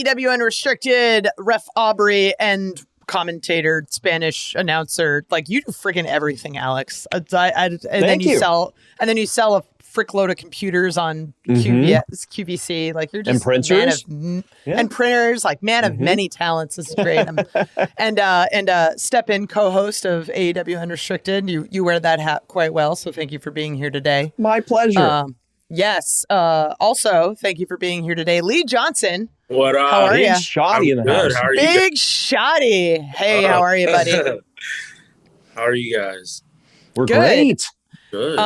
AEW Unrestricted, Ref Aubrey, and commentator, Spanish announcer. Like, you do freaking everything, Alex. Then you sell a frick load of computers on QVC. Like, you're just and printers, and printers. Like, man of many talents. This is great. And step-in co-host of AEW Unrestricted. You wear that hat quite well. So thank you for being here today. My pleasure. Yes. Also, thank you for being here today, Lee Johnson. What up? How are you? Big Shoddy in the house. How are you Big Shoddy. Hey, how are you, buddy? How are you guys? We're Good. great. Good.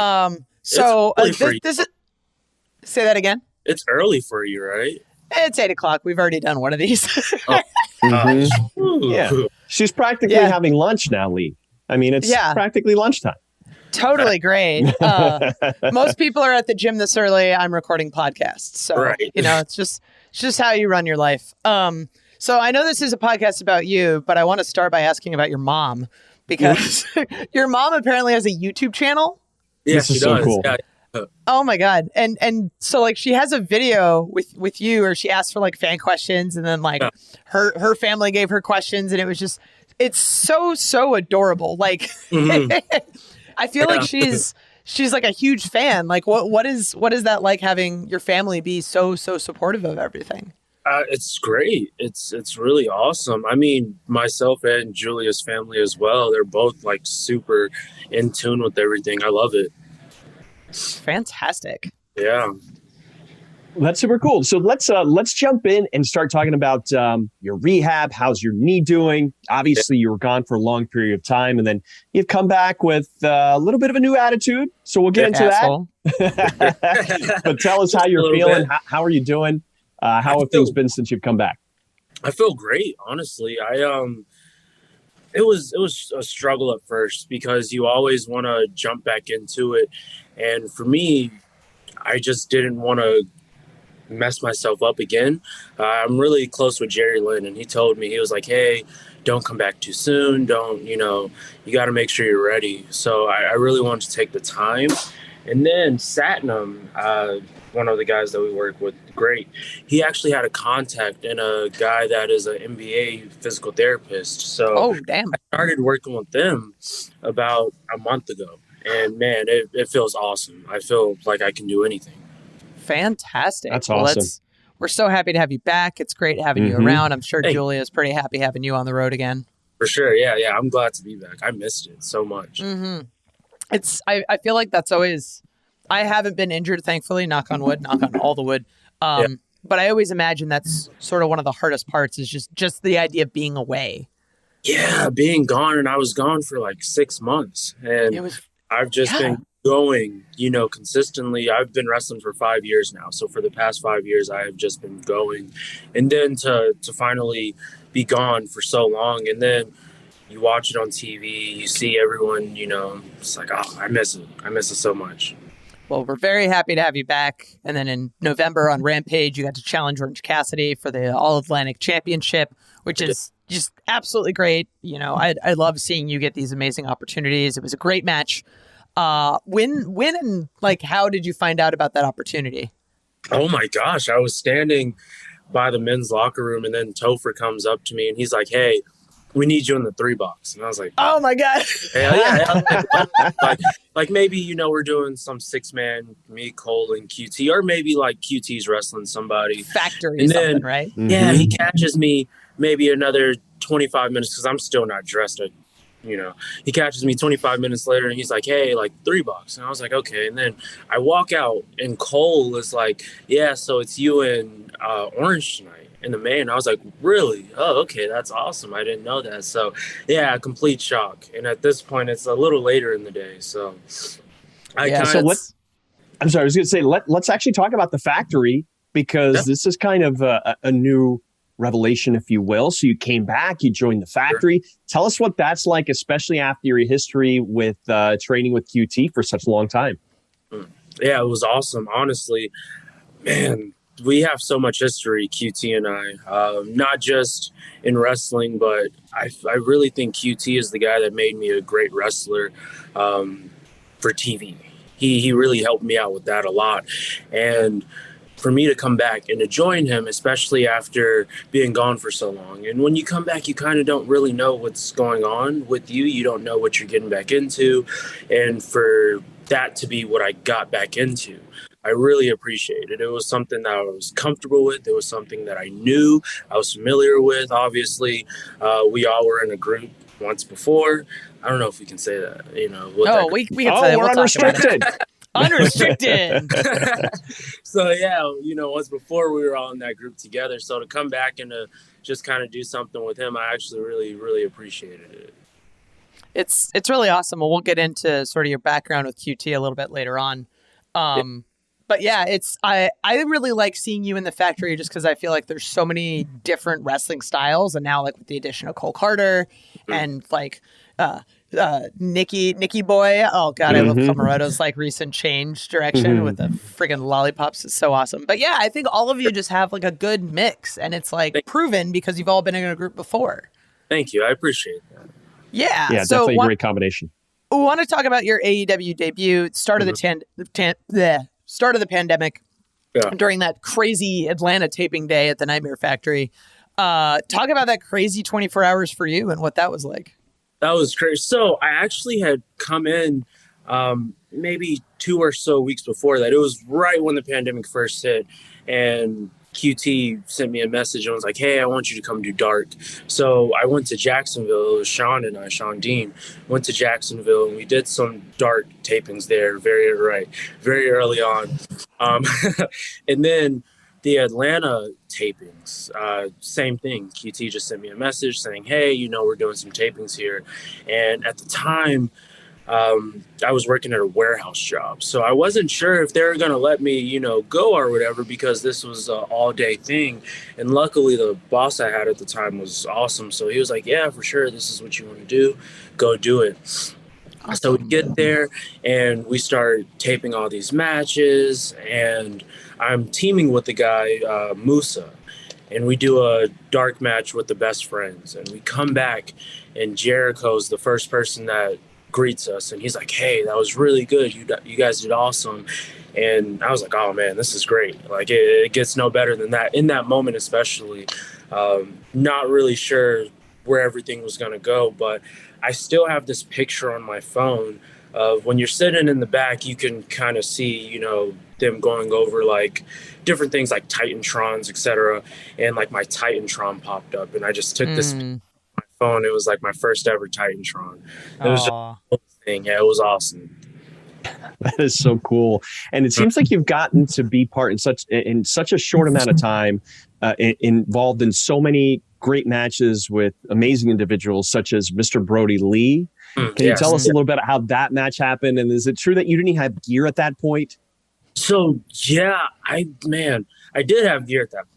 So this is. Say that again. It's early for you, right? It's 8:00. We've already done one of these. Yeah. She's practically having lunch now, Lee. I mean, it's practically lunchtime. Totally great. Most people are at the gym this early. I'm recording podcasts. So, it's just how you run your life. So I know this is a podcast about you, but I want to start by asking about your mom, because your mom apparently has a YouTube channel. Yeah, this is so cool. Yeah. Oh my God. And so like she has a video with you, or she asked for like fan questions, and then like her family gave her questions, and it was just, it's so adorable. Like I feel like she's like a huge fan. Like what is that like, having your family be so supportive of everything? It's great. It's really awesome. I mean, myself and Julia's family as well, they're both like super in tune with everything. I love it. Fantastic. Yeah. That's super cool. So let's jump in and start talking about your rehab. How's your knee doing? Obviously, you were gone for a long period of time, and then you've come back with a little bit of a new attitude. So we'll get into that. But tell us how you're feeling. How are you doing? How have things been since you've come back? I feel great, honestly. It was a struggle at first, because you always want to jump back into it, and for me, I just didn't want to mess myself up again. I'm really close with Jerry Lynn, and he told me, he was like, hey, don't come back too soon. Don't, you got to make sure you're ready. So I really wanted to take the time. And then Satnam, one of the guys that we work with, great. He actually had a contact in a guy that is an MBA physical therapist. So I started working with them about a month ago. And man, it feels awesome. I feel like I can do anything. Fantastic. That's awesome. We're so happy to have you back. It's great having you around. I'm sure Julia's pretty happy having you on the road again. For sure. Yeah. I'm glad to be back. I missed it so much. I feel like that's always, I haven't been injured, thankfully, knock on wood, knock on all the wood. But I always imagine that's sort of one of the hardest parts, is just the idea of being away. Yeah, being gone. And I was gone for like 6 months, and I've just been going, consistently. I've been wrestling for 5 years now. So for the past 5 years, I have just been going. And then to finally be gone for so long, and then you watch it on TV, you see everyone, it's like, oh, I miss it. I miss it so much. Well, we're very happy to have you back. And then in November on Rampage, you got to challenge Orange Cassidy for the All-Atlantic Championship, which is just absolutely great. I love seeing you get these amazing opportunities. It was a great match. When and like, how did you find out about that opportunity? Oh my gosh, I was standing by the men's locker room, and then Topher comes up to me, and he's like, hey, we need you in the 3 box. And I was like, oh my God. Hell yeah. like maybe, we're doing some 6-man, me, Cole, and QT, or maybe like QT's wrestling somebody. Factory and something, then, right? Yeah, he catches me maybe another 25 minutes, because I'm still not dressed. He catches me 25 minutes later, and he's like, hey, like 3 bucks. And I was like, okay. And then I walk out, and Cole is like, yeah, so it's you and Orange tonight in the main. I was like, really? Oh, okay. That's awesome. I didn't know that. So yeah, complete shock. And at this point, it's a little later in the day. So I'm sorry, I was going to say, let's actually talk about the factory, because this is kind of a new revelation, if you will. So you came back, you joined the factory. Sure. Tell us what that's like, especially after your history with training with QT for such a long time. Yeah, it was awesome. Honestly, man, we have so much history, QT and I, not just in wrestling, but I really think QT is the guy that made me a great wrestler for TV. He really helped me out with that a lot. And for me to come back and to join him, especially after being gone for so long. And when you come back, you kind of don't really know what's going on with you. You don't know what you're getting back into. And for that to be what I got back into, I really appreciate it. It was something that I was comfortable with. It was something that I knew, I was familiar with. Obviously, we all were in a group once before. I don't know if we can say that, we can say we're unrestricted. Unrestricted. So yeah, once before we were all in that group together. So to come back and to just kind of do something with him, I actually really, really appreciated it. It's really awesome. Well, we'll get into sort of your background with QT a little bit later on. But yeah, I really like seeing you in the factory just because I feel like there's so many different wrestling styles, and now like with the addition of Cole Carter and like Nikki Boy. Oh god, I love Camaroto's like recent change direction with the friggin' lollipops. It's so awesome. But yeah, I think all of you just have like a good mix, and it's like proven because you've all been in a group before. Thank you. I appreciate that. Yeah, so definitely a great combination. We want to talk about your AEW debut, start of the start of the pandemic, during that crazy Atlanta taping day at the Nightmare Factory. Talk about that crazy 24 hours for you and what that was like. That was crazy. So I actually had come in maybe 2 or so weeks before that. It was right when the pandemic first hit, and QT sent me a message and was like, hey, I want you to come do Dark. So I went to Jacksonville. It was Sean and I, Sean Dean, went to Jacksonville, and we did some Dark tapings there very early on. And then the Atlanta tapings, same thing. QT just sent me a message saying, hey, we're doing some tapings here. And at the time, I was working at a warehouse job, so I wasn't sure if they were going to let me, go or whatever, because this was an all-day thing. And luckily, the boss I had at the time was awesome, so he was like, yeah, for sure, this is what you want to do, go do it. Awesome. So we get there, and we start taping all these matches, and I'm teaming with the guy, Musa, and we do a Dark match with the Best Friends, and we come back, and Jericho's the first person that greets us, and he's like, hey, that was really good, you guys did awesome. And I was like, oh man, this is great. Like it gets no better than that. In that moment especially, not really sure where everything was going to go, but I still have this picture on my phone of when you're sitting in the back, you can kind of see them going over like different things like Titantrons, etc. And like my Titantron popped up, and I just took this phone. It was like my first ever Titantron. It was just a cool thing. Yeah, it was awesome. That is so cool. And it seems like you've gotten to be part in such a short amount of time, involved in so many great matches with amazing individuals such as Mr. Brody Lee. Can you tell us a little bit about how that match happened? And is it true that you didn't have gear at that point? So yeah, I did have gear at that point.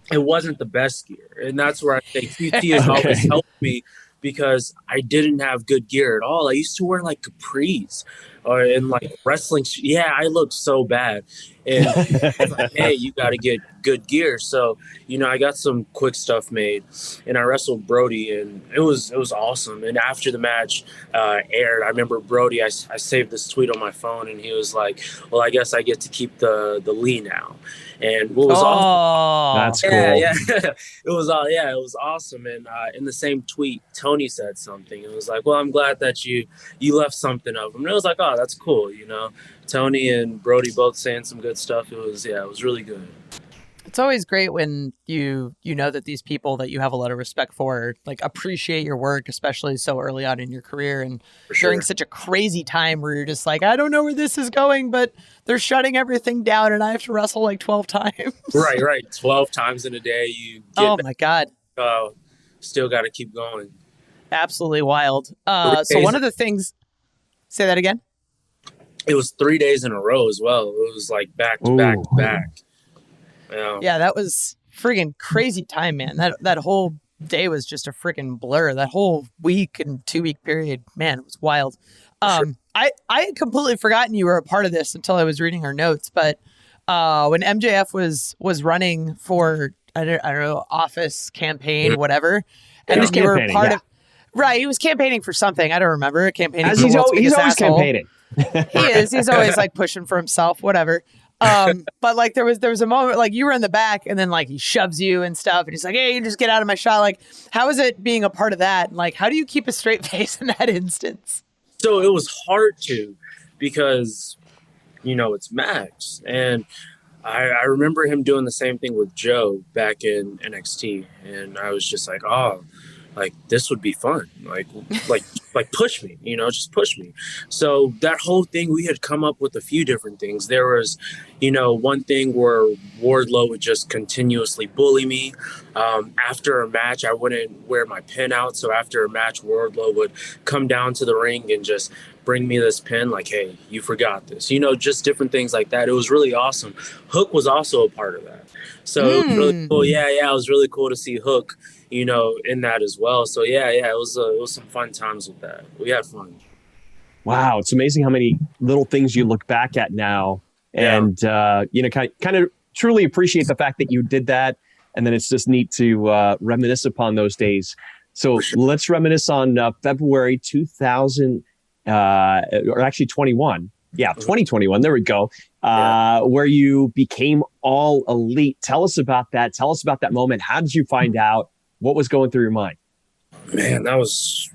It wasn't the best gear, and that's where I think QT has always helped me, because I didn't have good gear at all. I used to wear like capris or in like wrestling. Yeah, I looked so bad. And it's like, hey, you got to get good gear. So, I got some quick stuff made, and I wrestled Brody, and it was awesome. And after the match aired, I remember Brody, I saved this tweet on my phone, and he was like, well, I guess I get to keep the Lee now. And what was awesome. That's cool. Yeah. It was awesome. And in the same tweet, Tony said something. It was like, well, I'm glad that you left something of him. And it was like, oh, that's cool. Tony and Brody both saying some good stuff. It was really good. It's always great when you know that these people that you have a lot of respect for like appreciate your work, especially so early on in your career and during such a crazy time where you're just like, I don't know where this is going, but they're shutting everything down and I have to wrestle like 12 times. Right. 12 times in a day. My God. Still got to keep going. Absolutely wild. So one of the things, say that again. It was 3 days in a row as well. It was like back to back to back. Yeah, that was friggin' crazy time, man. That whole day was just a friggin' blur. That whole week and 2 week period, man, it was wild. I had completely forgotten you were a part of this until I was reading our notes. But when MJF was running for I don't know, office campaign, whatever, and then you were part of. Right, he was campaigning for something. I don't remember. Campaigning. As he's always campaigning. He is. He's always like pushing for himself, whatever. But like there was a moment like you were in the back and then like he shoves you and stuff and he's like, hey, you just get out of my shot. Like, how is it being a part of that? And like, how do you keep a straight face in that instance? So it was hard to, because, it's Max. And I remember him doing the same thing with Joe back in NXT. And I was just like, oh, like this would be fun. Like push me, just push me. So that whole thing, we had come up with a few different things. There was, one thing where Wardlow would just continuously bully me. After a match, I wouldn't wear my pin out. So after a match, Wardlow would come down to the ring and just bring me this pin, like, hey, you forgot this, just different things like that. It was really awesome. Hook was also a part of that. So it was really cool. Yeah, it was really cool to see Hook, in that as well. So it was some fun times with that. We had fun. Wow, it's amazing how many little things you look back at now, and kind of truly appreciate the fact that you did that, and then it's just neat to reminisce upon those days. So let's reminisce on February 2000, or actually 21. Yeah, 2021. There we go. Where you became All Elite. Tell us about that. Tell us about that moment. How did you find out? What was going through your mind? Man, that was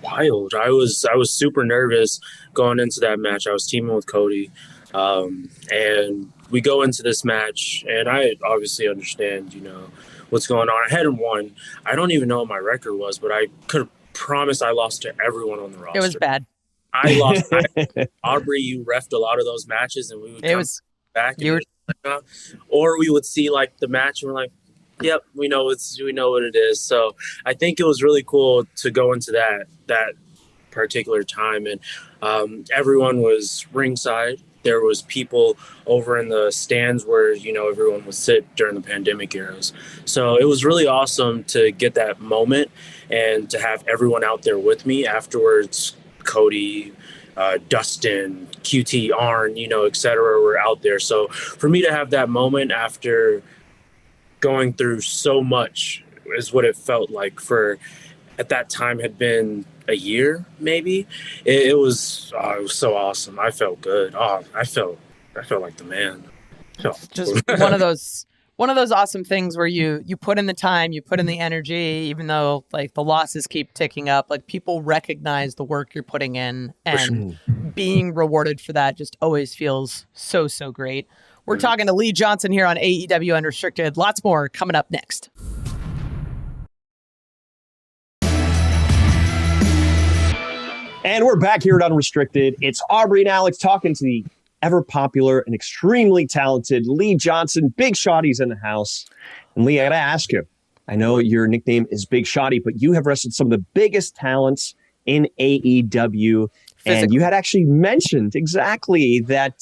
wild. I was super nervous going into that match. I was teaming with Cody, and we go into this match, and I obviously understand, what's going on. I hadn't won. I don't even know what my record was, but I could promise I lost to everyone on the roster. It was bad. I lost. Aubrey, you reffed a lot of those matches, and we would come back. Or we would see like the match, and we're like, yep, we know what it is. So I think it was really cool to go into that particular time, and everyone was ringside. There was people over in the stands where everyone would sit during the pandemic eras. So it was really awesome to get that moment and to have everyone out there with me afterwards. Cody, Dustin, QT, Arn, et cetera, were out there. So for me to have that moment after going through so much is what it felt like for, at that time, had been a year, maybe. It was so awesome. I felt good. I felt like the man. Just one of those awesome things where you put in the time, you put in the energy, even though like the losses keep ticking up, like people recognize the work you're putting in, and being rewarded for that just always feels so, so great. We're talking to Lee Johnson here on AEW Unrestricted. Lots more coming up next. And we're back here at Unrestricted. It's Aubrey and Alex talking to the ever popular and extremely talented Lee Johnson. Big Shotty's in the house. And Lee, I gotta ask you, I know your nickname is Big Shotty, but you have wrestled some of the biggest talents in AEW. And you had actually mentioned exactly that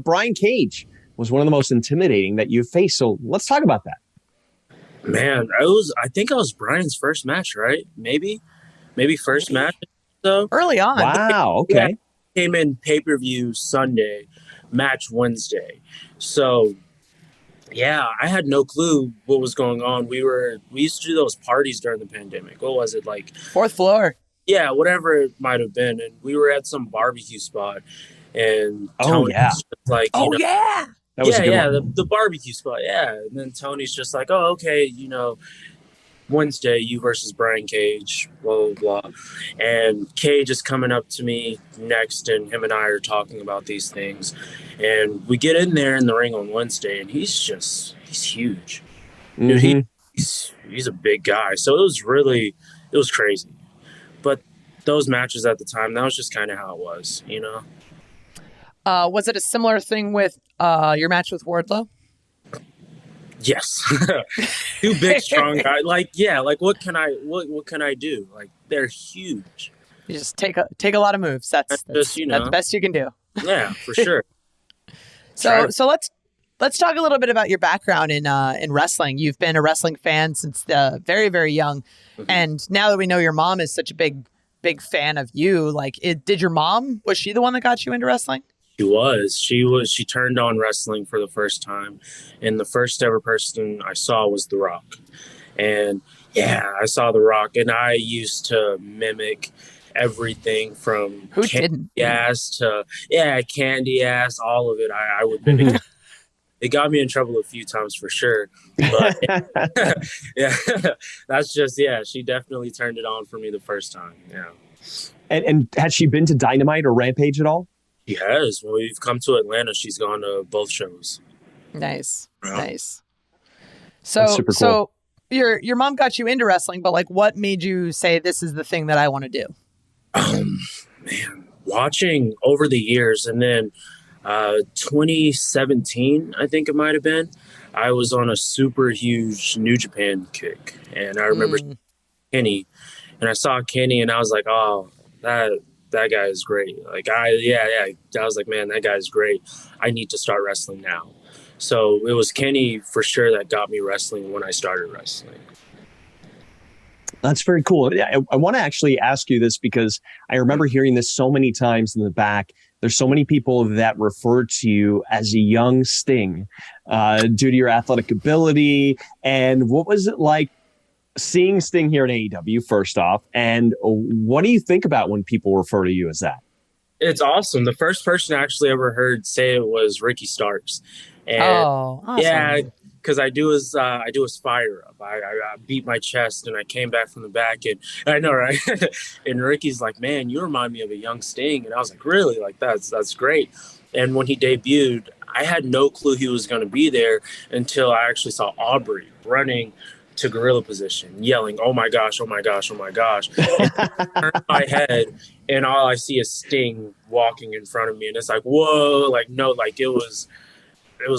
Brian Cage was one of the most intimidating that you've faced. So let's talk about that. Man, I think I was Brian's first match, right? Maybe first match. So early on. Wow. Okay. Came in pay-per-view Sunday, match Wednesday. So yeah, I had no clue what was going on. We used to do those parties during the pandemic. What was it, like? Fourth floor. Yeah, whatever it might have been. And we were at some barbecue spot, and Tony was like, yeah. That was a good one. The barbecue spot, yeah. And then Tony's just like, oh, okay, Wednesday, you versus Brian Cage, blah, blah, blah. And Cage is coming up to me next, and him and I are talking about these things. And we get in there in the ring on Wednesday, and he's huge. Dude, he's a big guy. So it was crazy. But those matches at the time, that was just kind of how it was, Was it a similar thing with your match with Wardlow? Yes. Two big, strong guys. Like, what can I do? Like, they're huge. You just take a lot of moves. That's that's the best you can do. Yeah, for sure. So let's talk a little bit about your background in wrestling. You've been a wrestling fan since very, very young. Mm-hmm. And now that we know your mom is such a big fan of you, was she the one that got you into wrestling? She turned on wrestling for the first time, and the first ever person I saw was The Rock. And yeah, I saw The Rock, and I used to mimic everything from candy ass to candy ass, all of it. I would mimic it got me in trouble a few times for sure. But yeah, that's just, yeah, she definitely turned it on for me the first time. Yeah. And has she been to Dynamite or Rampage at all? She has. When we've come to Atlanta, she's gone to both shows. Nice. Yeah. Nice. That's super cool. So your mom got you into wrestling, but like what made you say this is the thing that I want to do? Man, watching over the years, and then 2017, I think it might have been, I was on a super huge New Japan kick, and I remember Kenny, and I saw Kenny, and I was like, oh, that guy is great. Like I was like, man, that guy is great. I need to start wrestling now. So it was Kenny for sure that got me wrestling when I started wrestling. That's very cool. I want to actually ask you this because I remember hearing this so many times in the back. There's so many people that refer to you as a young Sting due to your athletic ability. And what was it like seeing Sting here at AEW, first off? And what do you think about when people refer to you as that? It's awesome. The first person I actually ever heard say it was Ricky Starks. And awesome. Yeah, because I do his fire up. I beat my chest and I came back from the back, and I know, right? And Ricky's like, man, you remind me of a young Sting. And I was like, really? Like, that's great. And when he debuted, I had no clue he was going to be there until I actually saw Aubrey running to gorilla position, yelling, oh my gosh, oh my gosh, oh my gosh. And I turn my head and all I see is Sting walking in front of me. And it's like, whoa, like, no, like it was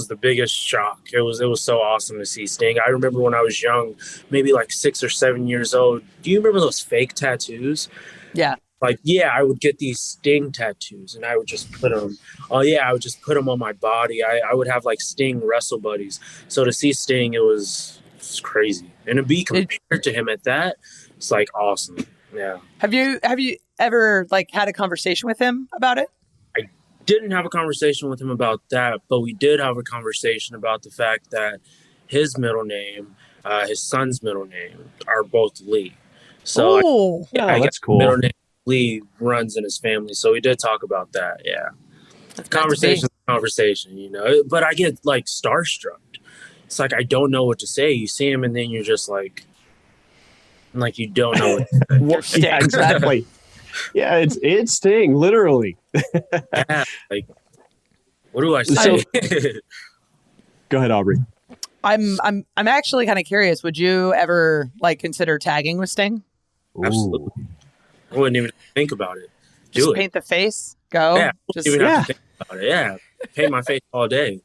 the biggest shock. It was so awesome to see Sting. I remember when I was young, maybe like 6 or 7 years old. Do you remember those fake tattoos? Yeah. Like, yeah, I would get these Sting tattoos and I would just put them. Oh yeah, I would just put them on my body. I would have like Sting wrestle buddies. So to see Sting, it was crazy, and to be compared to him at that, it's like awesome. Yeah. Have you ever like had a conversation with him about it? I didn't have a conversation with him about that, but we did have a conversation about the fact that his middle name, his son's middle name, are both Lee. So that's cool. Middle name Lee runs in his family, so we did talk about that. Yeah, conversation, you know. But I get like starstruck. It's like I don't know what to say. You see him, and then you're just like you don't know what to say. Yeah, exactly. Yeah, it's Sting, literally. Yeah, like what do I say? Go ahead, Aubrey. I'm actually kind of curious. Would you ever like consider tagging with Sting? Absolutely. I wouldn't even think about it. Just paint the face. Go. Yeah. Have to think about it. Yeah. Paint my face all day.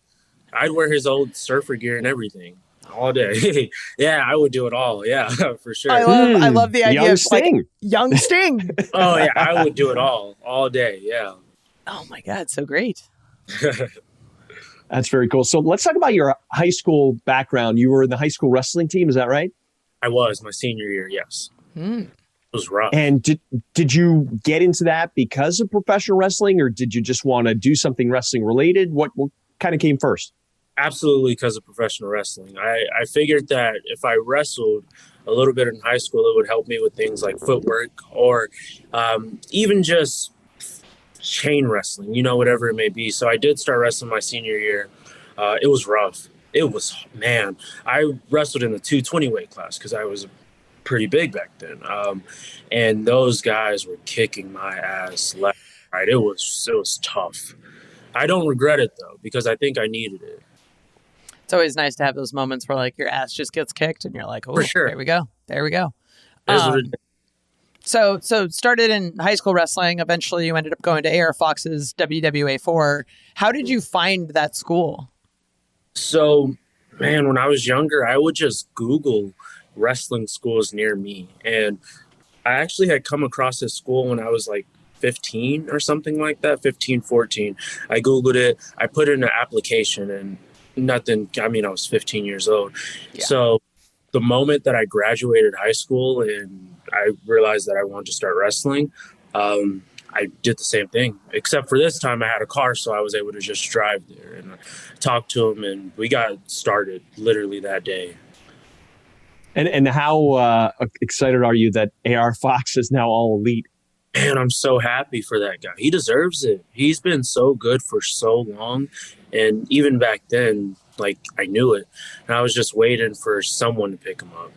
I'd wear his old surfer gear and everything all day. Yeah, I would do it all. Yeah, for sure. I love the idea of Sting. Like, young Sting. Oh yeah, I would do it all day. Yeah. Oh my God, so great. That's very cool. So let's talk about your high school background. You were in the high school wrestling team, is that right? I was my senior year. Yes. It was rough. And did you get into that because of professional wrestling, or did you just want to do something wrestling related? What kind of came first? Absolutely, because of professional wrestling. I figured that if I wrestled a little bit in high school, it would help me with things like footwork or even just chain wrestling, you know, whatever it may be. So I did start wrestling my senior year. It was rough. It was, man, I wrestled in the 220 weight class because I was pretty big back then. And those guys were kicking my ass left, right. It was tough. I don't regret it though, because I think I needed it. It's always nice to have those moments where like your ass just gets kicked and you're like, oh, for sure. There we go. So started in high school wrestling. Eventually you ended up going to AR Fox's WWA4. How did you find that school? So, man, when I was younger, I would just Google wrestling schools near me. And I actually had come across this school when I was like 15 or something like that, 15, 14. I Googled it. I put in an application and nothing. I mean, I was 15 years old. Yeah. So the moment that I graduated high school and I realized that I wanted to start wrestling, I did the same thing, except for this time I had a car, so I was able to just drive there and talk to him, and we got started literally that day. And how excited are you that AR Fox is now all elite? Man, I'm so happy for that guy. He deserves it. He's been so good for so long. And even back then, like I knew it, and I was just waiting for someone to pick him up.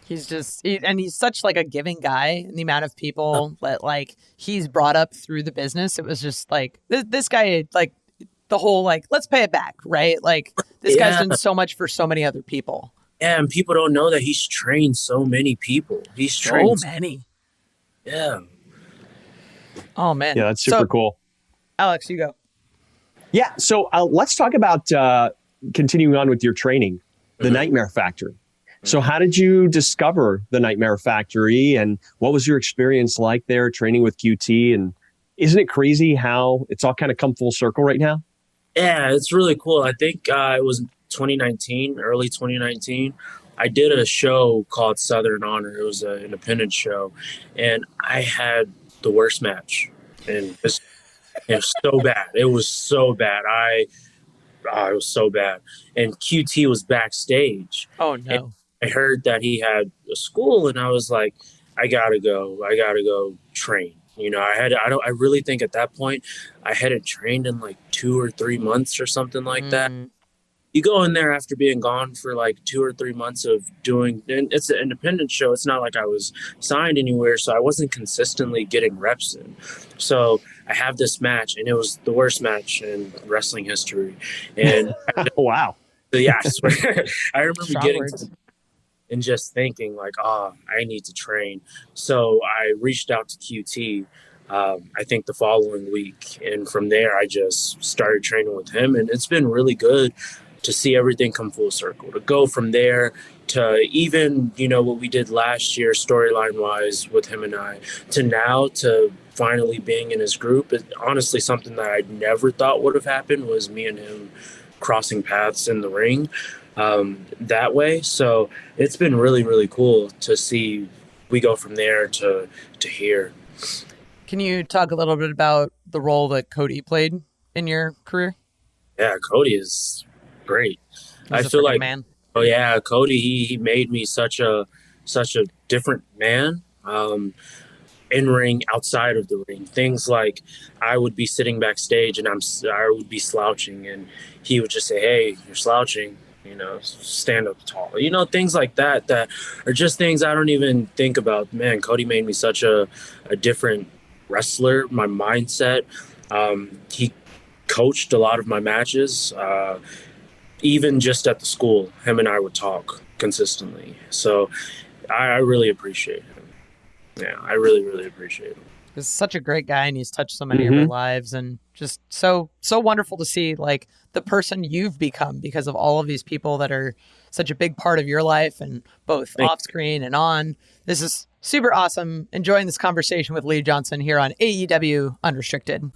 And he's such like a giving guy, and the amount of people that like he's brought up through the business. It was just like this guy, like the whole like let's pay it back, right? Like this guy's done so much for so many other people. Yeah, and people don't know that he's trained so many people. He's trained so many. Yeah. Oh man. Yeah, that's super cool. Alex, you go. Yeah. So let's talk about continuing on with your training, the Nightmare Factory. So how did you discover the Nightmare Factory, and what was your experience like there training with QT? And isn't it crazy how it's all kind of come full circle right now? Yeah, it's really cool. I think it was 2019, early 2019. I did a show called Southern Honor. It was an independent show, and I had the worst match. And it was so bad. It was so bad. It was so bad. And QT was backstage. Oh no. I heard that he had a school, and I was like, I gotta go train. You know, I really think at that point I hadn't trained in like 2 or 3 months or something like that. You go in there after being gone for like 2 or 3 months of doing, and it's an independent show. It's not like I was signed anywhere, so I wasn't consistently getting reps in. So I have this match, and it was the worst match in wrestling history. And wow. Yeah, I swear. I remember getting to and just thinking like, I need to train. So I reached out to QT, I think the following week. And from there, I just started training with him. And it's been really good to see everything come full circle, to go from there to even, you know, what we did last year, storyline wise with him and I, to now to finally being in his group. It, honestly, something that I never thought would have happened was me and him crossing paths in the ring that way. So it's been really, really cool to see we go from there to here. Can you talk a little bit about the role that Cody played in your career? Yeah, Cody is great. I feel like, man. Oh yeah, Cody, he made me such a different man. In ring, outside of the ring, things like I would be sitting backstage and I would be slouching, and he would just say, "Hey, you're slouching. You know, stand up tall." You know, things like that are just things I don't even think about. Man, Cody made me such a different wrestler. My mindset. He coached a lot of my matches. Even just at the school, him and I would talk consistently. So I really appreciate him. Yeah, I really, really appreciate him. He's such a great guy, and he's touched so many of our lives, and just so wonderful to see like the person you've become because of all of these people that are such a big part of your life, and both off screen and on. This is super awesome. Enjoying this conversation with Lee Johnson here on AEW Unrestricted.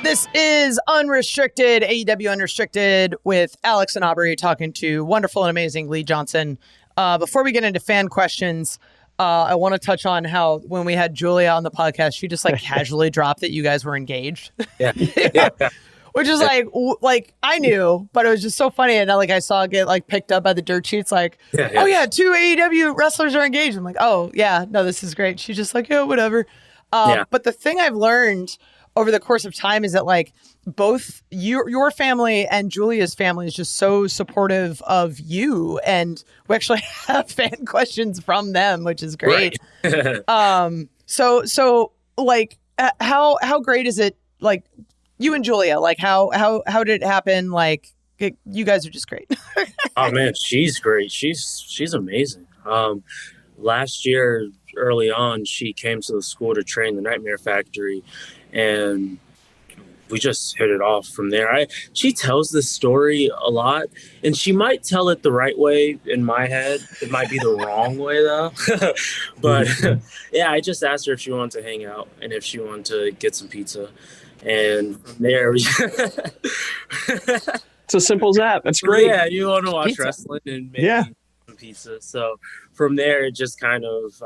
This is Unrestricted, AEW Unrestricted, with Alex and Aubrey talking to wonderful and amazing Lee Johnson. Before we get into fan questions, I want to touch on how when we had Julia on the podcast, she just like casually dropped that you guys were engaged. Yeah. Which is like I knew, but it was just so funny. And like I saw it get like picked up by the dirt sheets, like, oh yeah, 2 AEW wrestlers are engaged. I'm like, oh yeah, no, this is great. She's just like, yeah, whatever. But the thing I've learned over the course of time is that like both your family and Julia's family is just so supportive of you, and we actually have fan questions from them, which is great. Right. So like how great is it, like you and Julia, like how did it happen? Like you guys are just great. Oh man, she's great. She's amazing. Last year early on, she came to the school to train the Nightmare Factory, and we just hit it off from there. She tells this story a lot, and she might tell it the right way in my head. It might be the wrong way though. But yeah, I just asked her if she wanted to hang out and if she wanted to get some pizza, and from there it's as simple as that. That's great. Yeah, you want to watch wrestling and maybe some pizza. So from there, it just kind of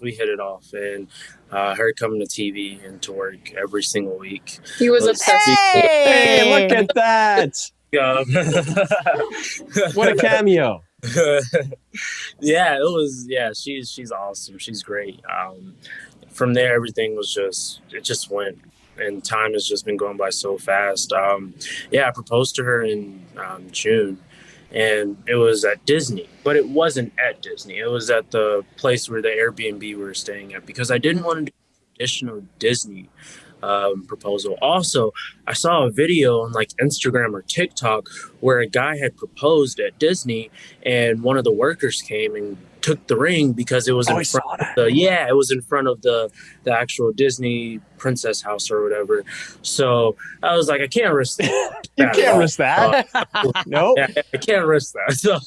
we hit it off, and her coming to TV and to work every single week. He was obsessed. Hey, look at that. What a cameo. Yeah, it was. Yeah, she's awesome. She's great. From there, everything was it just went, and time has just been going by so fast. Yeah, I proposed to her in June, and it was at Disney, but it wasn't at Disney. It was at the place where the Airbnb we were staying at, because I didn't want to do traditional Disney proposal. Also, I saw a video on like Instagram or TikTok where a guy had proposed at Disney, and one of the workers came and took the ring because it was in front of it was in front of the actual Disney princess house or whatever. So I was like, I can't risk that. You can't risk that. No, yeah, I can't risk that. So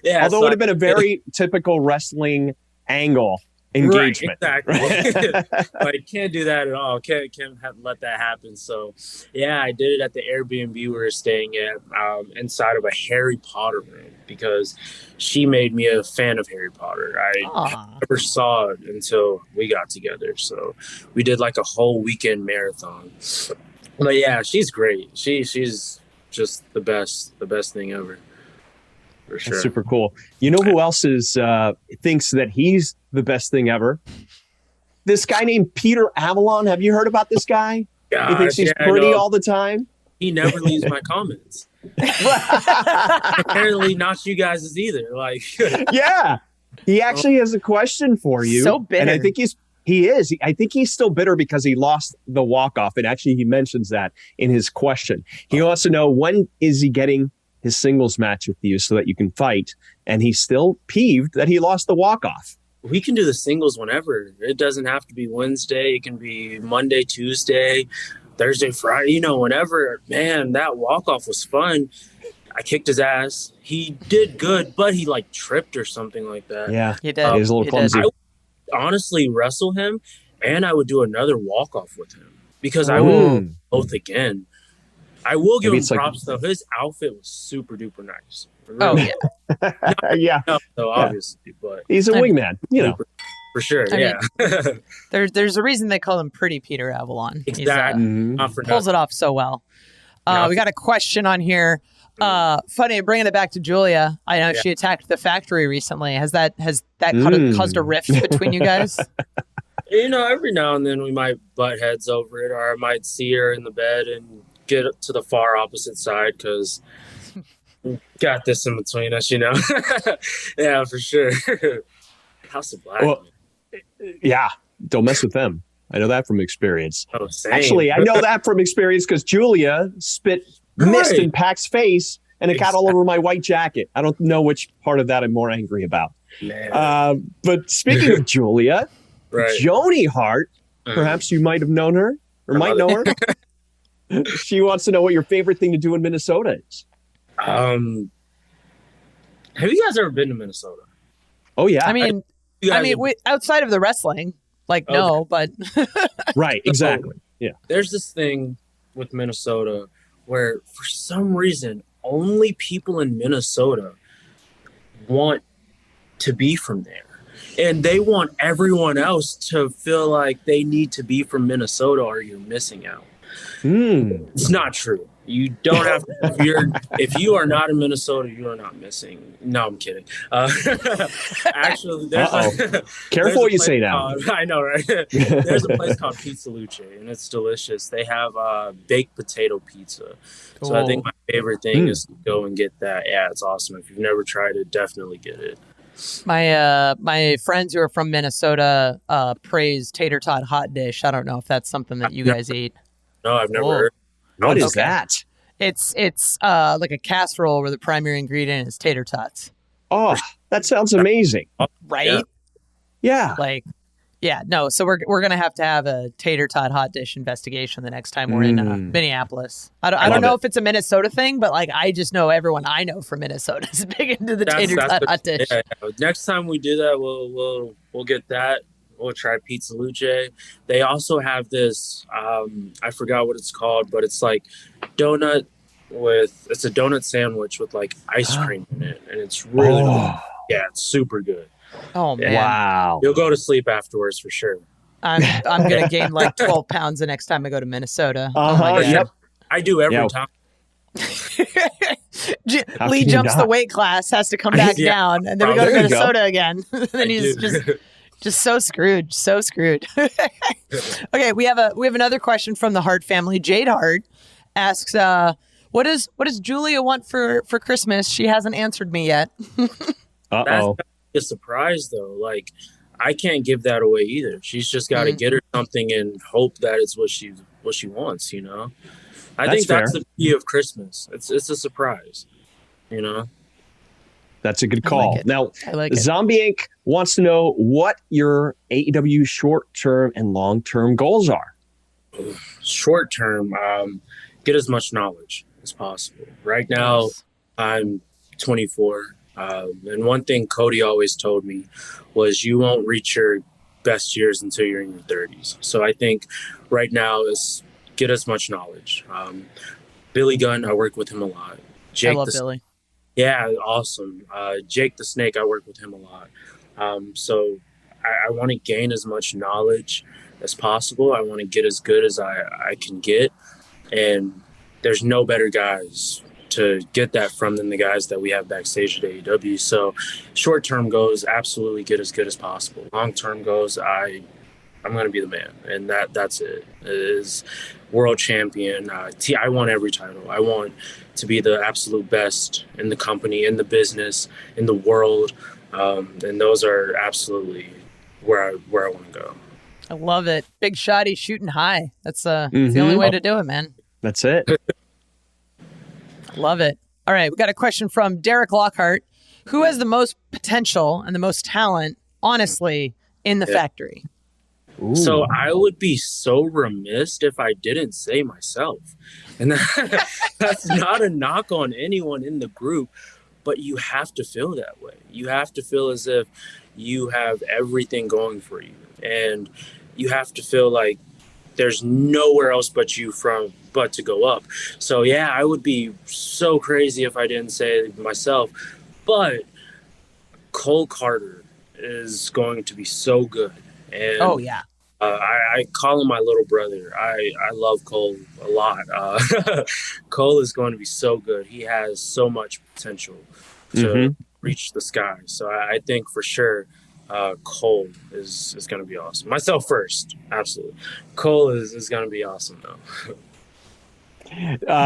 yeah, although it would have been a very typical wrestling angle engagement. Right, exactly. Like, can't do that at all. Can't let that happen. So yeah, I did it at the Airbnb we were staying at, inside of a Harry Potter room, because she made me a fan of Harry Potter. I never saw it until we got together. So we did like a whole weekend marathon. But yeah, she's great. She's just the best thing ever. For sure. That's super cool. You know who else thinks that he's the best thing ever? This guy named Peter Avalon. Have you heard about this guy? Gosh, he thinks he's pretty all the time. He never leaves my comments. Apparently not you guys either. Like, yeah, he actually has a question for you. So bitter. And I think I think he's still bitter because he lost the walk-off. And actually he mentions that in his question. He wants to know, when is he getting his singles match with you so that you can fight? And he's still peeved that he lost the walk-off. We can do the singles whenever. It doesn't have to be Wednesday. It can be Monday, Tuesday, Thursday, Friday, whenever. Man, that walk-off was fun. I kicked his ass. He did good, but he like tripped or something like that. Yeah, he did. He was a little clumsy. I would honestly wrestle him, and I would do another walk-off with him, because I would both again. I will give him props, though. His outfit was super duper nice. Really. Oh, yeah. Yeah. Though, obviously, but he's a wingman, for sure. I mean, there's a reason they call him Pretty Peter Avalon. Exactly. Pulls it off so well. We got a question on here. Funny, bringing it back to Julia. I know she attacked the factory recently. Has that caused a rift between you guys? Every now and then we might butt heads over it, or I might see her in the bed and get to the far opposite side, because got this in between us, Yeah, for sure. House of Black. Well, yeah, don't mess with them. I know that from experience. Oh, same. Actually, I know that from experience because Julia spit mist in Pac's face, and it got all over my white jacket. I don't know which part of that I'm more angry about. But speaking of Julia, Joni Hart, perhaps you might have known her or might know her. She wants to know what your favorite thing to do in Minnesota is. Have you guys ever been to Minnesota? Oh yeah. I mean, outside of the wrestling, no, but right, exactly. Yeah. There's this thing with Minnesota where, for some reason, only people in Minnesota want to be from there. And they want everyone else to feel like they need to be from Minnesota, or you're missing out. It's not true. You don't have to. If you are not in Minnesota, you are not missing. No, I'm kidding. Actually, Careful what you say now. I know, right? There's a place called Pizza Luce, and it's delicious. They have baked potato pizza. Cool. So I think my favorite thing is to go and get that. Yeah, it's awesome. If you've never tried it, definitely get it. My friends who are from Minnesota praise tater tot hot dish. I don't know if that's something that you guys eat. No, I've never heard. What is that? It's like a casserole where the primary ingredient is tater tots. Oh, that sounds amazing. Right? Yeah. No. So we're gonna have to have a tater tot hot dish investigation the next time we're in Minneapolis. I don't know if it's a Minnesota thing, but I just know everyone I know from Minnesota is big into the tater tot hot dish. Yeah. Next time we do that, we'll get that. We'll try Pizza Luce. They also have this, I forgot what it's called, but it's like it's a donut sandwich with like ice cream in it. And it's really good. Yeah, it's super good. Oh, man. Wow. You'll go to sleep afterwards for sure. I'm going to gain like 12 pounds the next time I go to Minnesota. Yep. I do every time. Lee jumps the weight class, has to come back down, and then we go to Minnesota again. Then he's just so screwed, so screwed. Okay, we have another question from the Hart family. Jade Hart asks, what does Julia want for Christmas? She hasn't answered me yet. That's a surprise though. Like, I can't give that away either. She's just got to get her something and hope that it's what she wants, you know? I think that's the beauty of Christmas. It's a surprise, you know? That's a good call. Now, like Zombie Inc. wants to know what your AEW short-term and long-term goals are. Short-term, get as much knowledge as possible. Right now, I'm 24. And one thing Cody always told me was you won't reach your best years until you're in your 30s. So I think right now is get as much knowledge. Billy Gunn, I work with him a lot. I love Billy. Yeah, awesome. Jake the Snake, I work with him a lot. So I want to gain as much knowledge as possible. I want to get as good as I can get. And there's no better guys to get that from than the guys that we have backstage at AEW. So short-term goes, absolutely get as good as possible. Long-term goes, I'm going to be the man. And that's it. It is world champion. I want every title. I want to be the absolute best in the company, in the business, in the world. And those are absolutely where I want to go. I love it. Big shotty shooting high. That's the only way to do it, man. That's it. Love it. All right. We got a question from Derek Lockhart. Who has the most potential and the most talent, honestly, in the factory? Ooh. So I would be so remiss if I didn't say myself. And that's not a knock on anyone in the group, but you have to feel that way. You have to feel as if you have everything going for you. And you have to feel like there's nowhere else but to go up. So yeah, I would be so crazy if I didn't say it myself. But Cole Carter is going to be so good. And I call him my little brother. I love Cole a lot. Cole is going to be so good. He has so much potential to reach the sky. So I think for sure Cole is going to be awesome. Myself first, absolutely. Cole is going to be awesome, though.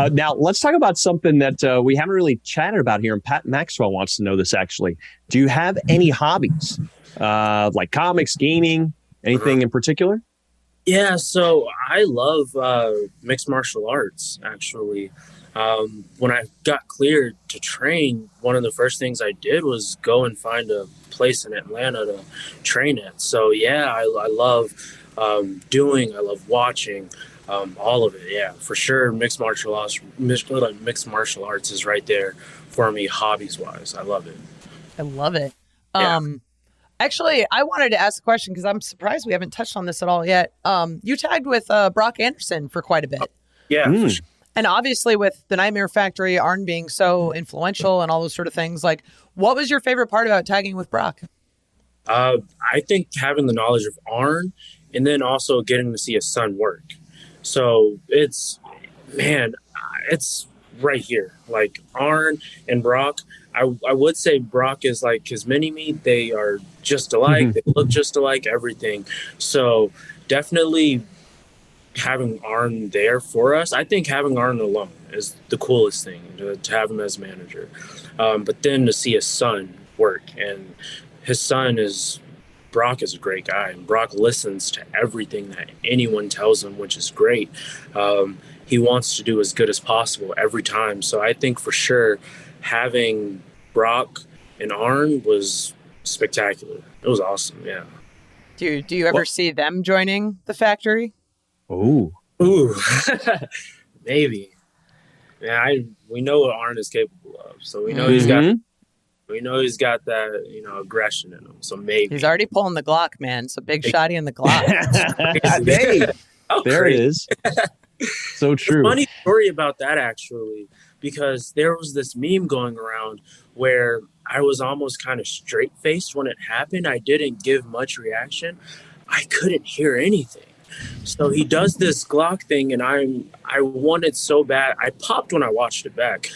Now, let's talk about something that we haven't really chatted about here, and Pat Maxwell wants to know this, actually. Do you have any hobbies, like comics, gaming, anything in particular? Yeah, so I love mixed martial arts, actually. When I got cleared to train, one of the first things I did was go and find a place in Atlanta to train at. So, yeah, I love I love watching. All of it, yeah, for sure. Mixed martial arts is right there for me, hobbies wise. I love it. I love it. Yeah. Actually, I wanted to ask a question because I'm surprised we haven't touched on this at all yet. You tagged with Brock Anderson for quite a bit. Yeah. For sure. And obviously with the Nightmare Factory, Arn being so influential and all those sort of things, like, what was your favorite part about tagging with Brock? I think having the knowledge of Arn and then also getting to see his son work. So it's right here. Like Arn and Brock, I would say Brock is like his mini-me. They are just alike. They look just alike, everything. So definitely having Arn there for us. I think having Arn alone is the coolest thing, to have him as manager. But then to see his son work, and his son Brock is a great guy, and Brock listens to everything that anyone tells him, which is great. He wants to do as good as possible every time. So I think for sure having Brock and Arn was spectacular. It was awesome, yeah. Do you ever see them joining the factory? Ooh. Maybe. Yeah, we know what Arn is capable of. So we know he's got that, aggression in him. So maybe. He's already pulling the Glock, man. So big shotty in the Glock. There it is. So true. A funny story about that, actually, because there was this meme going around where I was almost kind of straight-faced when it happened. I didn't give much reaction. I couldn't hear anything. So he does this Glock thing, and I wanted so bad. I popped when I watched it back.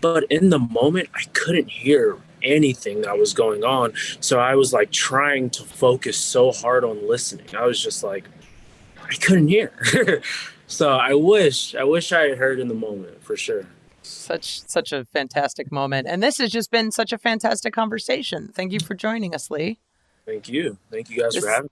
But in the moment, I couldn't hear anything that was going on. So I was like trying to focus so hard on listening. I was just like, I couldn't hear. So I wish I had heard in the moment, for sure. Such a fantastic moment. And this has just been such a fantastic conversation. Thank you for joining us, Lee. Thank you. Thank you guys for having me.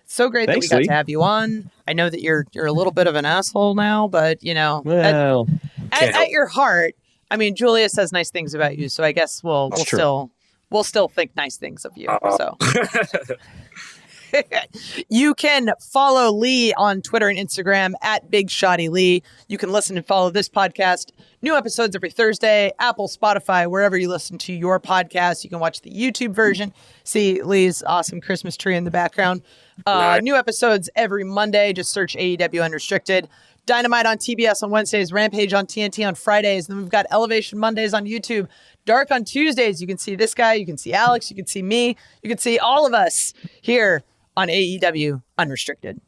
So great Thanks, that we got Lee. to have you on. I know that you're a little bit of an asshole now, but Well, at your heart, I mean, Julia says nice things about you, so I guess we'll still think nice things of you. So you can follow Lee on Twitter and Instagram at Big Shotty Lee. You can listen and follow this podcast. New episodes every Thursday, Apple, Spotify, wherever you listen to your podcast. You can watch the YouTube version. See Lee's awesome Christmas tree in the background. Nice. New episodes every Monday. Just search AEW Unrestricted. Dynamite on TBS on Wednesdays, Rampage on TNT on Fridays. Then we've got Elevation Mondays on YouTube, Dark on Tuesdays. You can see this guy, you can see Alex, you can see me, you can see all of us here on AEW Unrestricted.